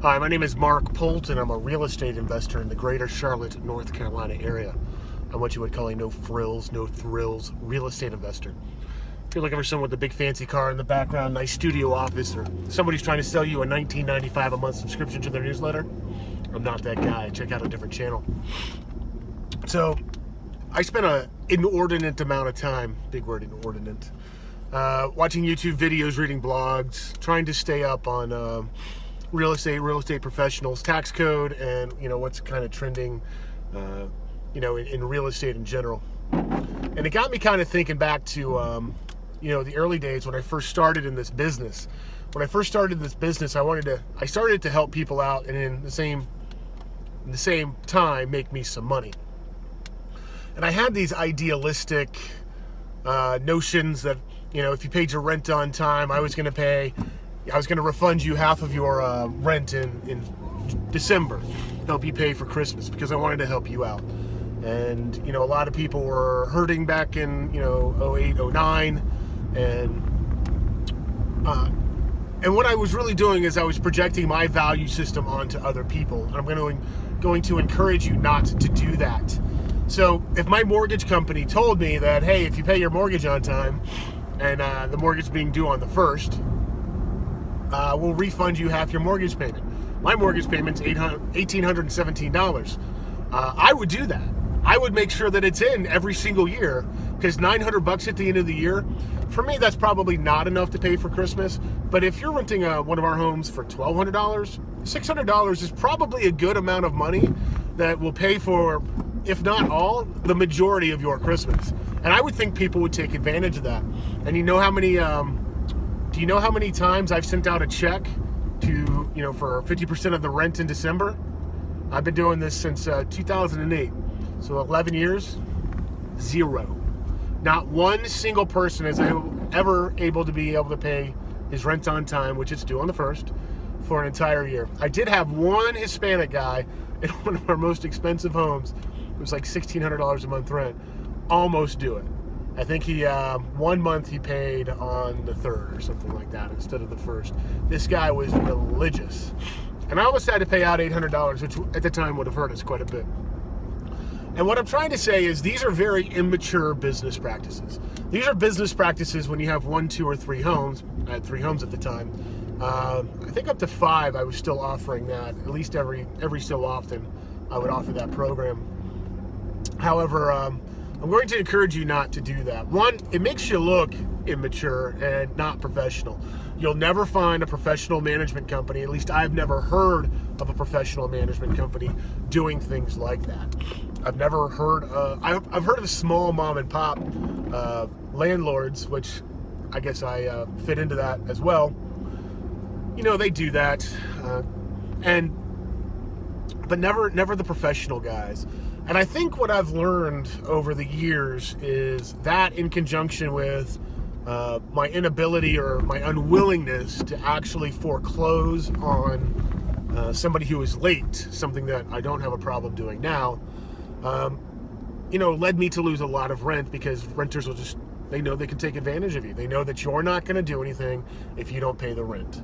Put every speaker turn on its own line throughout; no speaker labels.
Hi, my name is Mark Polt, and I'm a real estate investor in the greater Charlotte, North Carolina area. I'm what you would call a no frills, no thrills real estate investor. If you're looking for someone with a big fancy car in the background, nice studio office, or somebody's trying to sell you a $19.95 a month subscription to their newsletter, I'm not that guy. Check out a different channel. So, I spent an inordinate amount of time, big word, inordinate, watching YouTube videos, reading blogs, trying to stay up on real estate professionals, tax code, and what's kind of trending, in real estate in general. And it got me kind of thinking back to, the early days when I first started in this business. When I first started this business, I started to help people out, and in the same time, make me some money. And I had these idealistic notions that, if you paid your rent on time, I was going to refund you half of your rent in December, help you pay for Christmas, because I wanted to help you out. And, a lot of people were hurting back in, 08, 09. And what I was really doing is I was projecting my value system onto other people. And I'm going to encourage you not to do that. So if my mortgage company told me that, hey, if you pay your mortgage on time, and the mortgage being due on the 1st, we'll refund you half your mortgage payment. My mortgage payment's $1,817. I would do that. I would make sure that it's in every single year, because $900 at the end of the year, for me, that's probably not enough to pay for Christmas. But if you're renting one of our homes for $1,200, $600 is probably a good amount of money that will pay for, if not all, the majority of your Christmas. And I would think people would take advantage of that. And do you know how many times I've sent out a check to, for 50% of the rent in December? I've been doing this since 2008. So 11 years, zero. Not one single person is ever able to pay his rent on time, which is due on the 1st, for an entire year. I did have one Hispanic guy in one of our most expensive homes. It was like $1,600 a month rent. Almost do it. I think he 1 month he paid on the 3rd or something like that instead of the 1st. This guy was religious. And I almost had to pay out $800, which at the time would have hurt us quite a bit. And what I'm trying to say is these are very immature business practices. These are business practices when you have 1, 2, or 3 homes. I had 3 homes at the time. I think up to 5 I was still offering that. At least every so often I would offer that program. However, I'm going to encourage you not to do that. One, it makes you look immature and not professional. You'll never find a professional management company, at least I've never heard of a professional management company doing things like that. I've never heard I've heard of small mom and pop landlords, which I guess I fit into that as well. They do that, but never the professional guys. And I think what I've learned over the years is that, in conjunction with my inability or my unwillingness to actually foreclose on somebody who is late, something that I don't have a problem doing now, led me to lose a lot of rent, because renters they know they can take advantage of you. They know that you're not going to do anything if you don't pay the rent.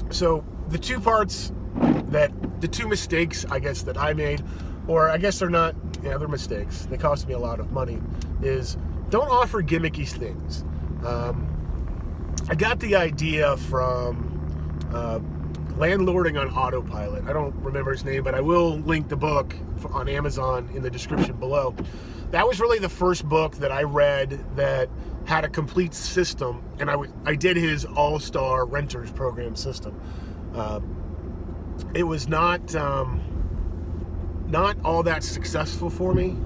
So the two mistakes, I guess, that I made, or I guess they're not, they're mistakes. They cost me a lot of money, is don't offer gimmicky things. I got the idea from Landlording on Autopilot. I don't remember his name, but I will link the book on Amazon in the description below. That was really the first book that I read that had a complete system, and I did his all-star renters program system. It was not all that successful for me.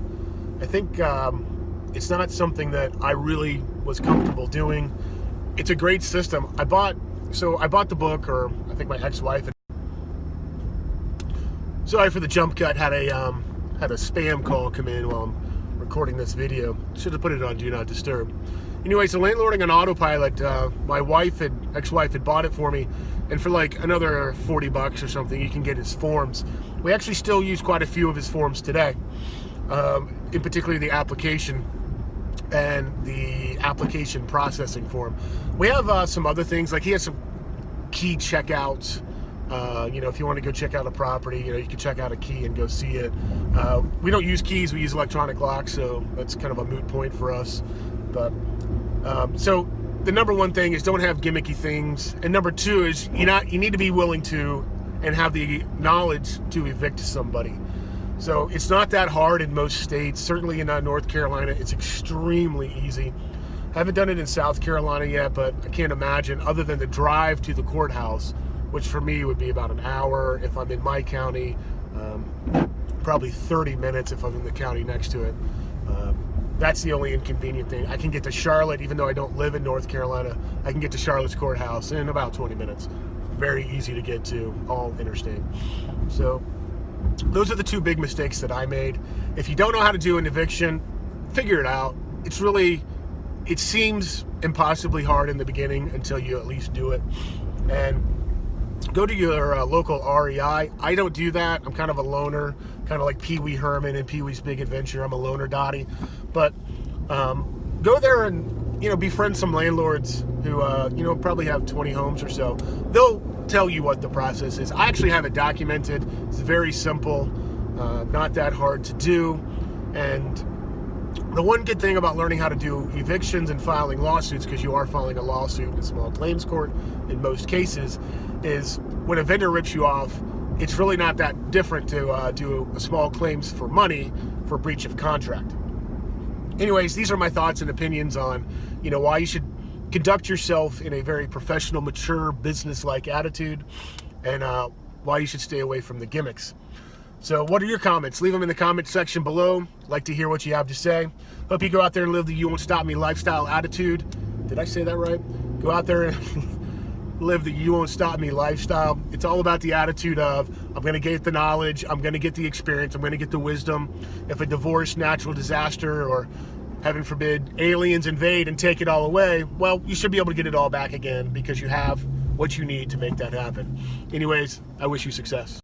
I think it's not something that I really was comfortable doing. It's a great system. I bought the book, or I think my ex-wife, sorry for the jump cut, had a spam call come in while I'm recording this video. Should have put it on Do Not Disturb. Anyway, so Landlording on Autopilot, my ex-wife had bought it for me, and for like another $40 or something, you can get his forms. We actually still use quite a few of his forms today, in particular the application and the application processing form. We have some other things, like he has some key checkouts If you want to go check out a property, you can check out a key and go see it. We don't use keys, we use electronic locks, so that's kind of a moot point for us. But so the number one thing is don't have gimmicky things, and number two is you need to be willing to and have the knowledge to evict somebody. So it's not that hard in most states. Certainly in North Carolina, it's extremely easy. I haven't done it in South Carolina yet, but I can't imagine, other than the drive to the courthouse, which for me would be about an hour if I'm in my county, probably 30 minutes if I'm in the county next to it. That's the only inconvenient thing. I can get to Charlotte, even though I don't live in North Carolina. I can get to Charlotte's courthouse in about 20 minutes. Very easy to get to, all interstate. So those are the two big mistakes that I made. If you don't know how to do an eviction, figure it out. It seems impossibly hard in the beginning until you at least do it. And go to your local REI. I don't do that. I'm kind of a loner, kind of like Pee Wee Herman and Pee Wee's Big Adventure. I'm a loner Dottie. But go there and befriend some landlords who probably have 20 homes or so. They'll tell you what the process is. I actually have it documented. It's very simple, not that hard to do. And the one good thing about learning how to do evictions and filing lawsuits, because you are filing a lawsuit in small claims court in most cases, is when a vendor rips you off, it's really not that different to do a small claims for money for breach of contract. Anyways, these are my thoughts and opinions on why you should conduct yourself in a very professional, mature, business-like attitude, and why you should stay away from the gimmicks. So what are your comments? Leave them in the comment section below. Like to hear what you have to say. Hope you go out there and live the You Won't Stop Me lifestyle attitude. Did I say that right? Go out there and live the You Won't Stop Me lifestyle. It's all about the attitude of, I'm going to get the knowledge, I'm going to get the experience, I'm going to get the wisdom. If a divorce, natural disaster, or heaven forbid, aliens invade and take it all away, well, you should be able to get it all back again because you have what you need to make that happen. Anyways, I wish you success.